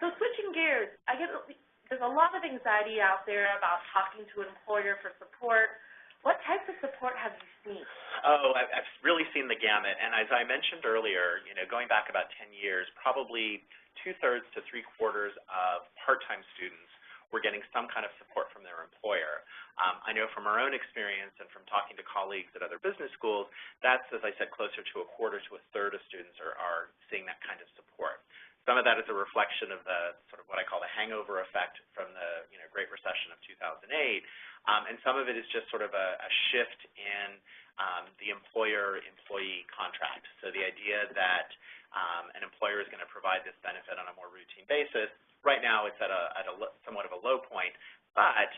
So switching gears, there's a lot of anxiety out there about talking to an employer for support. What types of support have you seen? Oh, I've really seen the gamut. And as I mentioned earlier, going back about 10 years, probably 2/3 to 3/4 of part-time students were getting some kind of support from their employer. I know from our own experience and from talking to colleagues at other business schools, that's, as I said, closer to 1/4 to 1/3 of students are seeing that kind of support. Some of that is a reflection of the sort of what I call the hangover effect from the Great Recession of 2008, and some of it is just sort of a shift in the employer-employee contract. So the idea that an employer is going to provide this benefit on a more routine basis. Right now it's at somewhat of a low point, but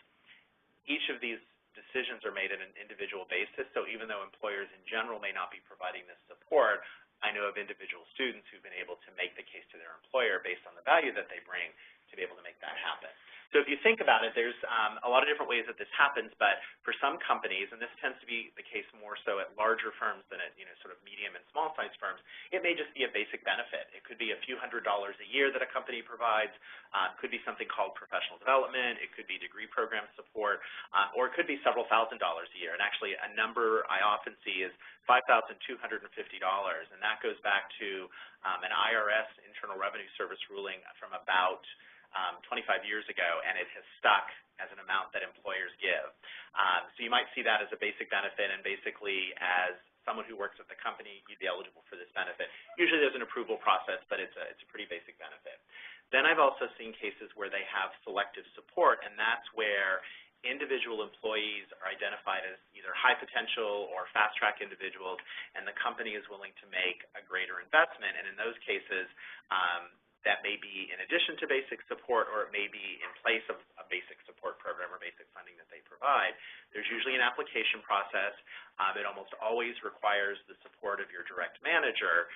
each of these decisions are made on an individual basis, so even though employers in general may not be providing this support, I know of individual students who've been able to make the case to their employer based on the value that they bring to be able to make that happen. So if you think about it, there's a lot of different ways that this happens, but for some companies, and this tends to be the case more so at larger firms than at sort of medium and small-sized firms, it may just be a basic benefit. It could be a few $100s a year that a company provides. It could be something called professional development. It could be degree program support, or it could be several $1,000s a year. And actually, a number I often see is $5,250, and that goes back to an IRS Internal Revenue Service ruling from about 25 years ago, and it has stuck as an amount that employers give. So you might see that as a basic benefit, and basically as someone who works at the company, you'd be eligible for this benefit. Usually there's an approval process, but it's a pretty basic benefit. Then I've also seen cases where they have selective support, and that's where individual employees are identified as either high potential or fast-track individuals, and the company is willing to make a greater investment. And in those cases, that may be in addition to basic support, or it may be in place of a basic support program or basic funding that they provide. There's usually an application process. It almost always requires the support of your direct manager,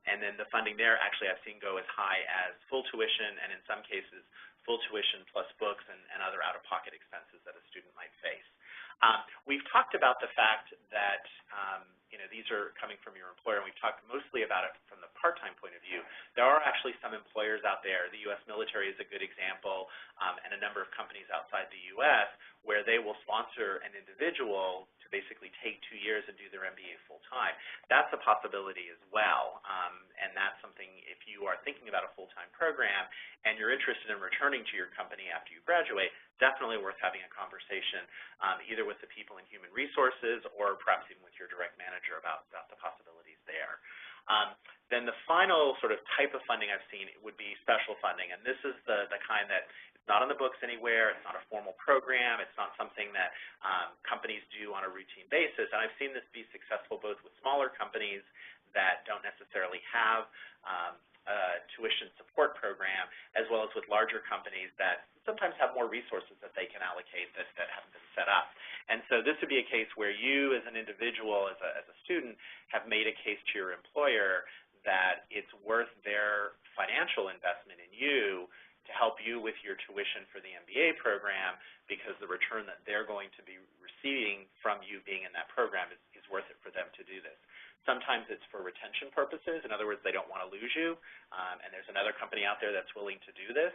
and then the funding there, actually I've seen go as high as full tuition, and in some cases full tuition plus books and other out-of-pocket expenses that a student might face. We've talked about the fact that these are coming from your employer, and we've talked mostly about it from the part-time point of view. There are actually some employers out there. The U.S. military is a good example, and a number of companies outside the U.S. where they will sponsor an individual to basically take 2 years and do their MBA full-time. That's a possibility as well, and that's something, if you are thinking about a full-time program and you're interested in returning to your company after you graduate, definitely worth having a conversation either with the people in human resources or perhaps even with your direct manager about the possibilities there. Then the final sort of type of funding I've seen would be special funding, and this is the kind that it's not on the books anywhere, it's not a formal program, it's not something that companies do on a routine basis, and I've seen this be successful both with smaller companies that don't necessarily have a tuition support program, as well as with larger companies that sometimes have more resources that they can allocate that haven't been set up. And so this would be a case where you as an individual, as a student, have made a case to your employer that it's worth their financial investment in you to help you with your tuition for the MBA program, because the return that they're going to be receiving from you being in that program is worth it for them to do this. Sometimes it's for retention purposes. In other words, they don't want to lose you, and there's another company out there that's willing to do this.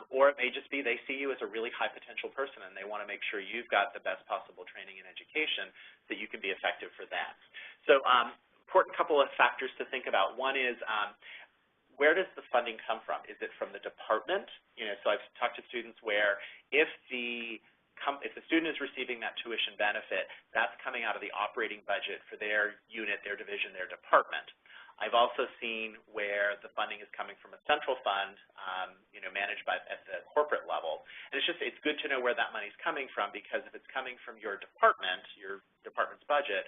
Or it may just be they see you as a really high potential person, and they want to make sure you've got the best possible training and education so that you can be effective for them. So important couple of factors to think about. One is, where does the funding come from? Is it from the department? So I've talked to students where if the student is receiving that tuition benefit, that's coming out of the operating budget for their unit, their division, their department. I've also seen where the funding is coming from a central fund, managed at the corporate level. And it's good to know where that money is coming from, because if it's coming from your department's budget,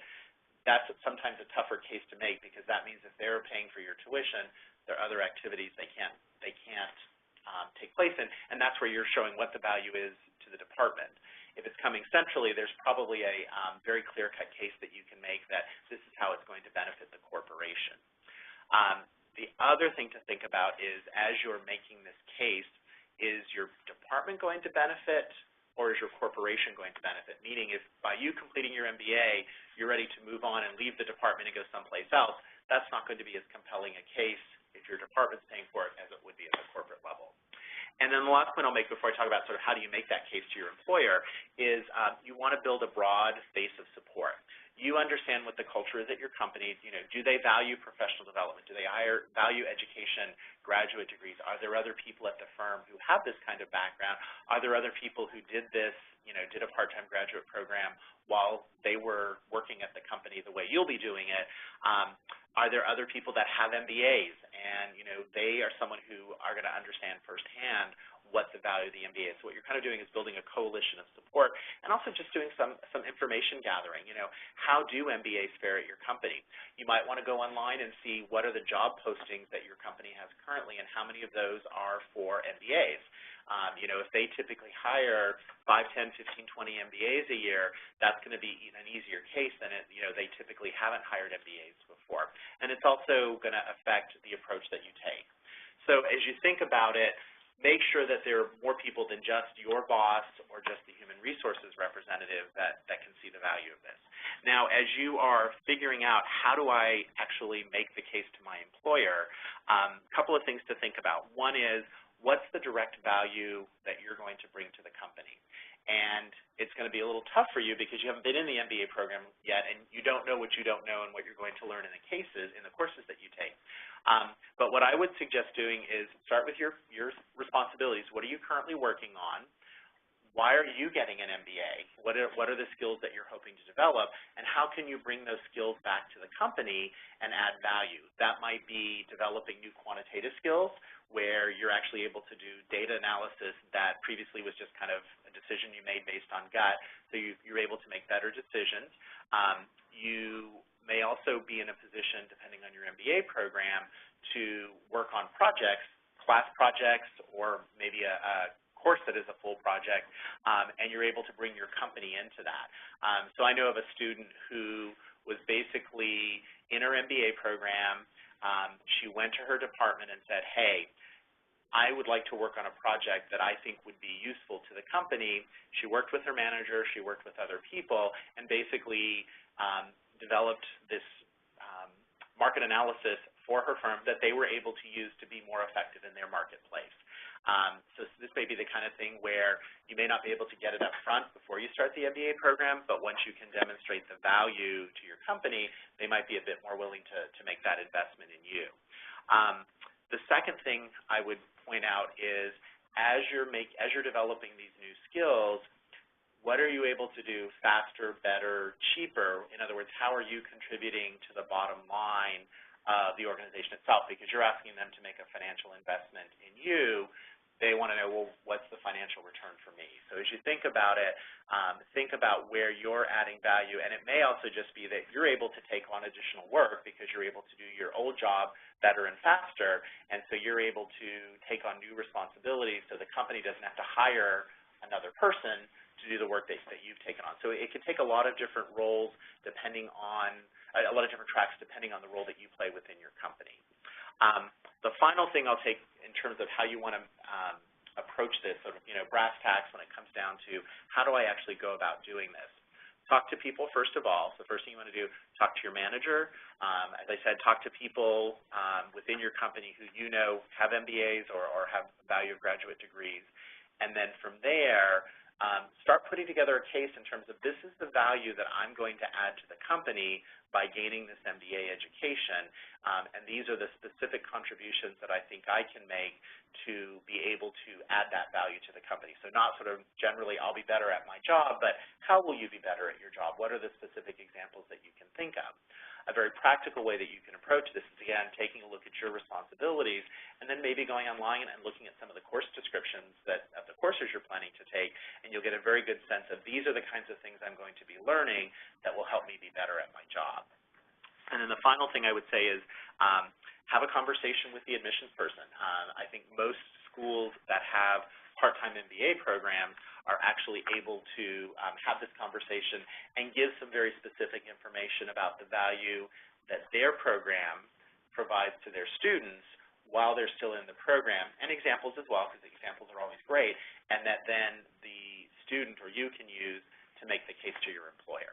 that's sometimes a tougher case to make, because that means if they're paying for your tuition, there are other activities they can't take place in, and that's where you're showing what the value is to the department. If it's coming centrally, there's probably a very clear-cut case that you can make that this is how it's going to benefit the corporation. The other thing to think about is, as you're making this case, is your department going to benefit, or is your corporation going to benefit? Meaning, if by you completing your MBA, you're ready to move on and leave the department and go someplace else, that's not going to be as compelling a case if your department's paying for it as it would be at the corporate level. And then the last point I'll make before I talk about sort of how do you make that case to your employer is you want to build a broad base of support. You understand what the culture is at your company. You know, do they value professional development? Do they value education, graduate degrees? Are there other people at the firm who have this kind of background? Are there other people who did this, you know, did a part-time graduate program while they were working at the company the way you'll be doing it? Are there other people that have MBAs and, you know, they are someone who are going to understand firsthand what the value of the MBA is? So what you're kind of doing is building a coalition of support and also just doing some information gathering. You know, how do MBAs fare at your company? You might want to go online and see what are the job postings that your company has currently and how many of those are for MBAs. You know, if they typically hire 5, 10, 15, 20 MBAs a year, that's going to be an easier case than you know, they typically haven't hired MBAs before. And it's also going to affect the approach that you take. So as you think about it, make sure that there are more people than just your boss or just the human resources representative that can see the value of this. Now, as you are figuring out how do I actually make the case to my employer, a couple of things to think about. One is, what's the direct value that you're going to bring to the company? And it's going to be a little tough for you because you haven't been in the MBA program yet and you don't know what you don't know and what you're going to learn in the cases, in the courses that you take. But what I would suggest doing is start with your responsibilities. What are you currently working on? Why are you getting an MBA? What are the skills that you're hoping to develop? And how can you bring those skills back to the company and add value? That might be developing new quantitative skills where you're actually able to do data analysis that previously was just kind of a decision you made based on gut. So you're able to make better decisions. You may also be in a position, depending on your MBA program, to work on projects, class projects, or maybe a course that is a full project, and you're able to bring your company into that. So I know of a student who was basically in her MBA program. She went to her department and said, hey, I would like to work on a project that I think would be useful to the company. She worked with her manager, she worked with other people, and basically developed this market analysis for her firm that they were able to use to be more effective in their marketplace. So this may be the kind of thing where you may not be able to get it up front before you start the MBA program, but once you can demonstrate the value to your company, they might be a bit more willing to make that investment in you. The second thing I would point out is as you're developing these new skills, what are you able to do faster, better, cheaper? In other words, how are you contributing to the bottom line of the organization itself? Because you're asking them to make a financial investment in you, they want to know, well, what's the financial return for me? So as you think about it, think about where you're adding value, and it may also just be that you're able to take on additional work because you're able to do your old job better and faster, and so you're able to take on new responsibilities so the company doesn't have to hire another person to do the work that you've taken on. So it can take a lot of different roles depending on, a lot of different tracks depending on the role that you play within your company. The final thing I'll take in terms of how you want to approach this, sort of, brass tacks when it comes down to how do I actually go about doing this. Talk to people first of all. So the first thing you want to do, talk to your manager. As I said, talk to people within your company who you know have MBAs or have value of graduate degrees. And then from there, start putting together a case in terms of this is the value that I'm going to add to the company by gaining this MBA education, and these are the specific contributions that I think I can make to be able to add that value to the company. So not sort of generally I'll be better at my job, but how will you be better at your job? What are the specific examples that you can think of? A very practical way that you can approach this is, again, taking a look at your responsibilities and then maybe going online and looking at some of the course descriptions of the courses you're planning to take, and you'll get a very good sense of these are the kinds of things I'm going to be learning that will help me be better at my job. And then the final thing I would say is have a conversation with the admissions person. I think most schools that have part-time MBA programs are actually able to have this conversation and give some very specific information about the value that their program provides to their students while they're still in the program, and examples as well, because examples are always great, and that then the student or you can use to make the case to your employer.